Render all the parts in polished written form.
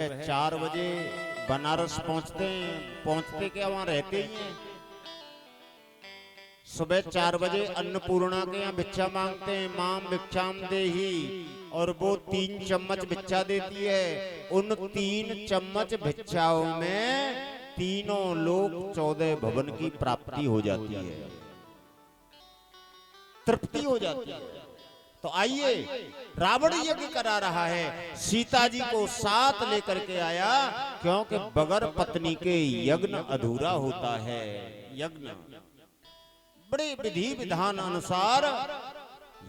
4 बजे बनारस पहुंचते क्या वहां रहते ही हैं। सुबह 4 बजे अन्नपूर्णा के यहाँ भिक्षा मांगते हैं, माम भिक्षाम देही, और वो 3 चम्मच भिक्षा देती है। उन 3 चम्मच भिक्षाओं में तीनों लोक 14 भवन की प्राप्ति हो जाती है, तृप्ति हो जाती है। तो आइए, रावण यज्ञ करा रहा है, सीता जी को साथ लेकर के आया, क्योंकि बगैर पत्नी के यज्ञ अधूरा होता है। यज्ञ बड़े विधि विधान अनुसार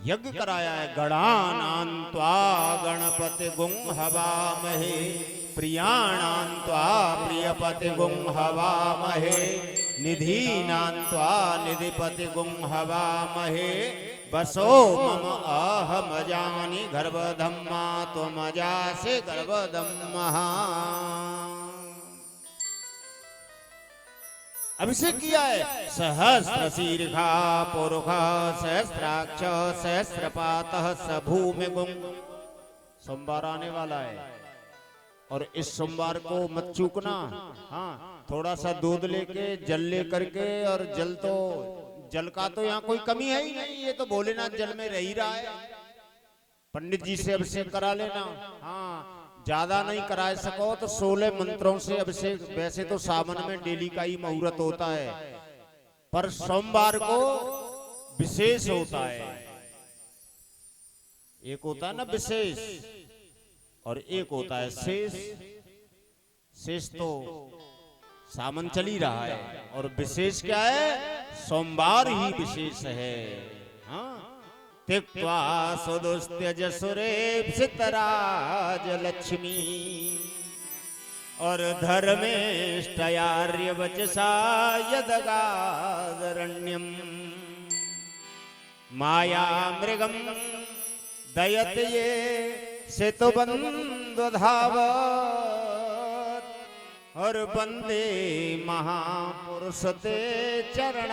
यज्ञ कराया है। गणानान्त्वा गणपति गुं हवामहे, प्रियाणान्त्वा प्रियपति गुं हवामहे, निधीनान्त्वा निधिपति गुं हवामहे, बसो मम अहमजानि गर्भधम्मा त्वमजासि गर्भधम्मः। अभिषेक किया है। सहस्र शीर्षा पुरुषा सहस्राक्ष सहस्रपातः स भूमि गुं। सोमवार आने वाला है और इस सोमवार को मत चूकना। हाँ, थोड़ा सा दूध लेके जल लेकर के, और जल का तो यहाँ कोई कमी है ही नहीं, ये तो भोलेनाथ जल में रह ही रहा है। पंडित जी से अभिषेक करा लेना। हाँ, ज्यादा नहीं करा सको तो 16 मंत्रों से अभिषेक। वैसे तो सावन में डेली का ही मुहूर्त होता है, पर सोमवार को विशेष होता है। एक होता है ना विशेष, और एक होता है शेष। शेष तो सावन चल ही रहा है, और विशेष क्या है? सोमवार ही विशेष है। हाँ, त्यक्त्वा सुदुस्त्यज सुरेप्सितराज लक्ष्मी, और धर्मेष्टयार्य वचसा यदगादरण्यम, माया मृगम दयत ये सेतुबंधुधावत, और वंदे महापुरुष ते चरणारविंदम,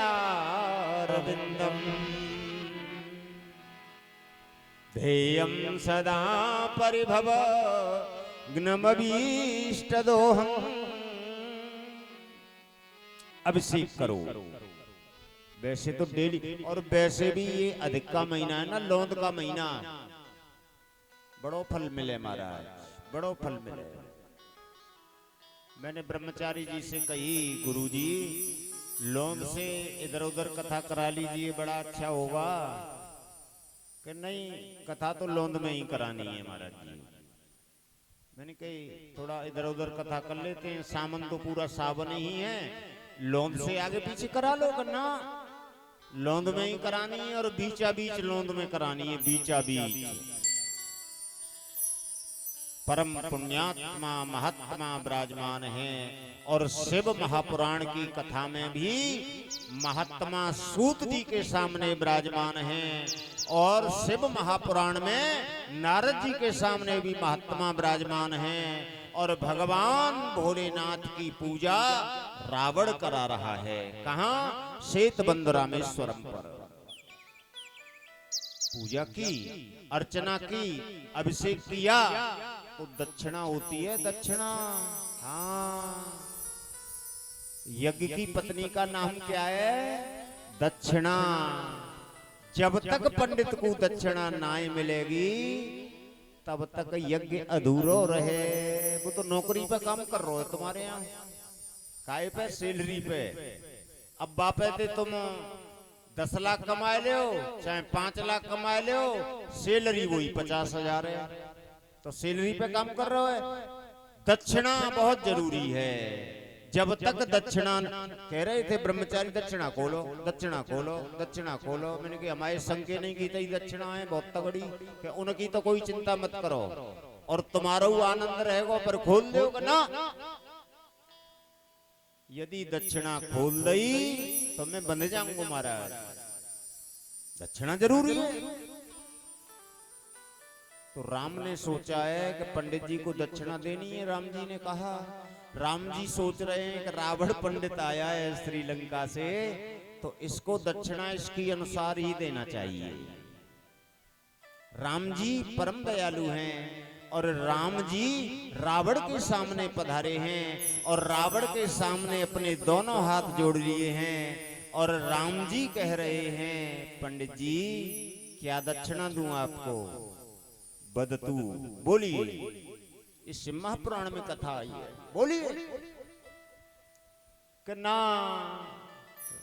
ध्येयं सदा परिभव ग्नमभीष्टदोहम्। अभिषेक करो। वैसे तो डेली, और वैसे भी ये अधिक का महीना है ना, लौंद का महीना, बड़ो फल मिले महाराज, बड़ो फल मिले। मैंने ब्रह्मचारी जी से कही, गुरुजी लौंद से इधर उधर कथा करा लीजिए, बड़ा अच्छा होगा। कि नहीं, कथा तो लौंद में ही करानी है महाराज जी। मैंने कही थोड़ा इधर उधर कथा कर लेते हैं, सावन तो पूरा सावन ही है, लौंद से आगे पीछे करा लो करना। लौंद में ही करानी है, और बीचा बीच लौंद में करानी है, बीचा बीच। परम पुण्यात्मा महात्मा विराजमान है, और शिव महापुराण की कथा में भी महात्मा सूत जी के सामने विराजमान हैं, और शिव महापुराण में नारद जी के सामने भी महात्मा विराजमान हैं। और भगवान भोलेनाथ की पूजा रावण करा रहा है। कहाँ? श्वेतबंध रामेश्वरम पर पूजा की, अर्चना की, अभिषेक किया, तो दक्षिणा होती है, दक्षिणा। हाँ, यज्ञ की पत्नी का नाम क्या है? दक्षिणा। जब तक पंडित को दक्षिणा ना मिलेगी, तब तक यज्ञ अधूरो रहे। वो तो नौकरी पे काम कर रहे हो तुम्हारे यहाँ, काय पे? सैलरी पे। अब बापे थे तुम 10 लाख कमा ले हो, चाहे 5 लाख कमा ले हो, सैलरी वही 50,000 है, तो सैलरी पे काम कर रहे हो। दक्षिणा बहुत जरूरी है। जब तक दक्षिणा, कह रहे थे ब्रह्मचारी दक्षिणा खोलो, दक्षिणा खोलो, दक्षिणा खोलो। मैंने कहा हमारे संघ के नहीं की दक्षिणा है बहुत तगड़ी, कि उनकी तो कोई चिंता मत करो, और तुम्हारा आनंद रहेगा, पर खोल दोगे ना। यदि दक्षिणा खोल दी तो मैं बंध जाऊंगा महाराज। दक्षिणा जरूरी है। तो राम ने सोचा है कि पंडित जी को दक्षिणा देनी है। राम जी ने कहा, राम जी सोच रहे हैं कि रावण पंडित आया है श्रीलंका से, तो इसको दक्षिणा इसकी अनुसार ही देना चाहिए। राम जी परम दयालु हैं, और राम जी रावण के सामने पधारे हैं और रावण के सामने अपने दोनों हाथ जोड़ लिए हैं और राम जी कह रहे हैं, पंडित जी क्या दक्षिणा दूं आपको? बदतू, बोलिए। इस महापुराण में कथा आई है, बोलिए। कि ना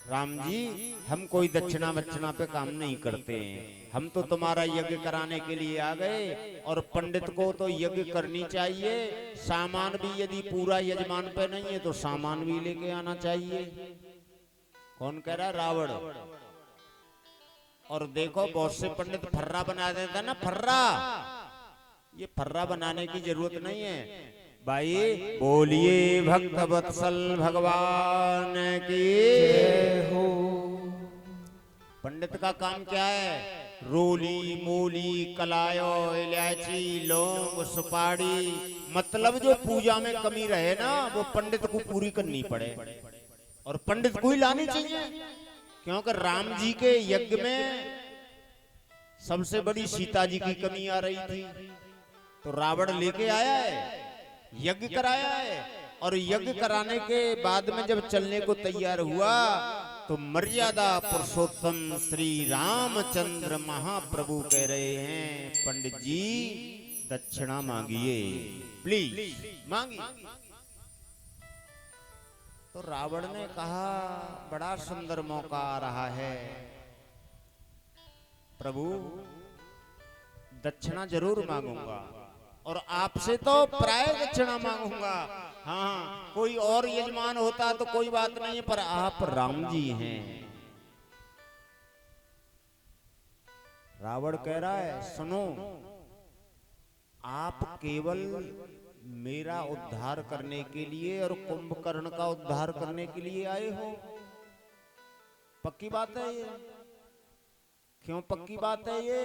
राम जी, हम कोई दक्षिणा वक्षिणा पे काम नहीं करते हैं, हम तो तुम्हारा यज्ञ कराने के लिए आ गए और पंडित को तो यज्ञ करनी चाहिए, सामान भी यदि पूरा यजमान पे नहीं है तो सामान भी लेके आना चाहिए। कौन कह रहा? रावण। और देखो बहुत से पंडित फर्रा बना देता ना, फर्रा। ये फर्रा बनाने की जरूरत नहीं है भाई। बोलिए भक्त वत्सल भगवान की जय हो। पंडित का काम क्या है? रोली मूली कलायो इलायची लौंग सुपारी, मतलब जो पूजा में कमी रहे ना वो पंडित को पूरी करनी पड़े और पंडित को ही लानी चाहिए। क्योंकि राम जी के यज्ञ में सबसे बड़ी सीता जी की कमी आ रही थी, तो रावण लेके आया है, यज्ञ कराया है और यज्ञ कराने के बाद में जब चलने को तैयार हुआ तो मर्यादा पुरुषोत्तम श्री रामचंद्र महाप्रभु कह रहे हैं, पंडित जी दक्षिणा मांगिए, प्लीज मांगिए। तो रावण ने कहा, बड़ा सुंदर मौका आ रहा है प्रभु, दक्षिणा जरूर मांगूंगा और आपसे तो प्राय दक्षिणा मांगूंगा। हाँ, कोई और यजमान होता तो कोई बात नहीं है, पर आप राम जी हैं। रावण कह रहा है, सुनो, आप केवल मेरा उद्धार करने के लिए और कुंभकर्ण का उद्धार करने के लिए आए हो? पक्की बात है ये? क्यों पक्की बात है ये?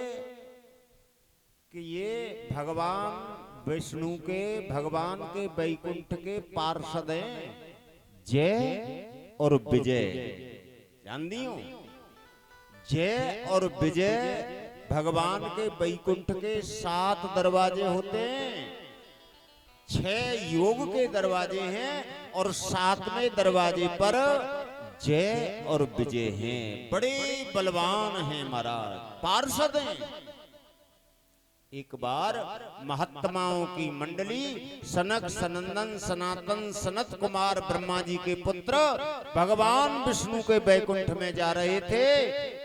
कि ये भगवान विष्णु के, भगवान के वैकुंठ के पार्षद हैं, जय और विजय। जान दियो, जय और विजय भगवान के वैकुंठ के 7 दरवाजे होते हैं, 6 योग के दरवाजे हैं और 7वें दरवाजे पर जय और विजय हैं। बड़े बलवान हैं महाराज, पार्षद हैं। एक बार महात्माओं की मंडली सनक सनंदन सनातन सनत कुमार ब्रह्मा जी के पुत्र भगवान विष्णु के वैकुंठ में जा रहे थे।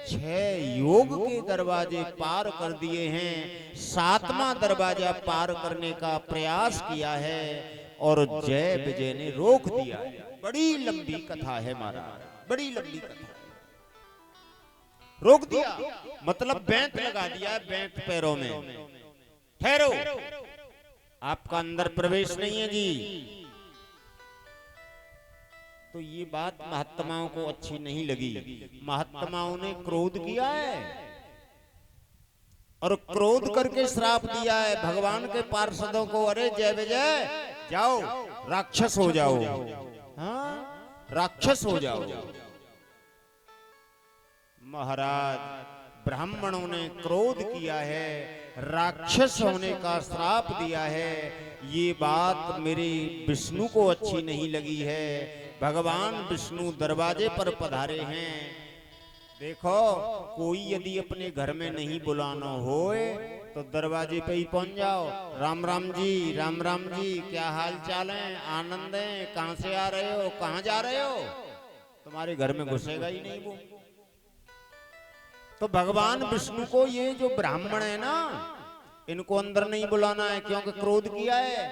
6 योग के दरवाजे पार कर दिए हैं, 7वां दरवाजा पार करने का प्रयास किया है और जय विजय ने रोक दिया है। बड़ी लंबी कथा है महाराज, बड़ी लंबी कथा। रोक दिया मतलब बैंत लगा दिया है, बैंत पैरों में। ठहरो, आपका अंदर प्रवेश नहीं है जी। तो ये बात महात्माओं को अच्छी नहीं लगी। महात्माओं ने क्रोध किया है और क्रोध करके श्राप दिया है भगवान के पार्षदों को, अरे जय विजय जाओ, राक्षस हो जाओ। हाँ, राक्षस हो जाओ। महाराज, ब्राह्मणों ने क्रोध किया है, राक्षस होने का श्राप दिया है। ये बात मेरे विष्णु को अच्छी नहीं लगी है। भगवान विष्णु दरवाजे पर पधारे हैं। देखो, कोई यदि अपने घर में नहीं बुलाना होए तो दरवाजे पे ही पहुंच जाओ। राम राम जी, राम राम जी, क्या हाल चाल है, आनंद है, कहां से आ रहे हो, कहां जा रहे हो? तुम्हारे घर में घुसेगा ही नहीं वो। तो भगवान विष्णु को ये जो ब्राह्मण है ना, इनको अंदर नहीं बुलाना है, क्योंकि क्रोध किया है।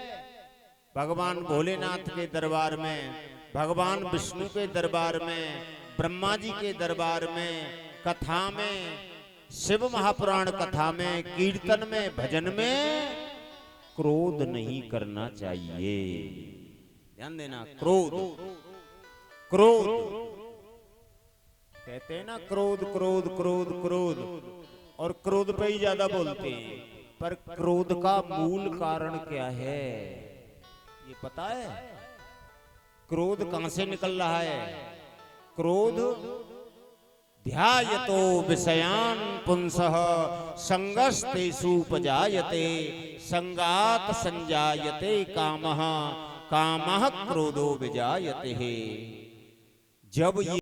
भगवान भोलेनाथ के दरबार में, भगवान विष्णु के दरबार में, ब्रह्मा जी के दरबार में, कथा में, शिव महापुराण कथा में, कीर्तन में, भजन में क्रोध नहीं करना चाहिए। ध्यान देना, क्रोध क्रोध कहते हैं ना, क्रोध क्रोध क्रोध क्रोध, और क्रोध पे ही ज्यादा बोलते हैं। पर क्रोध का मूल कारण क्या है ये पता है? क्रोध कहां से निकल रहा है? क्रोध ध्यायतो विषयान पुंसः संगस्तेषु उपजायते संगात संजायते कामः, कामः क्रोधो विजायते। जब ये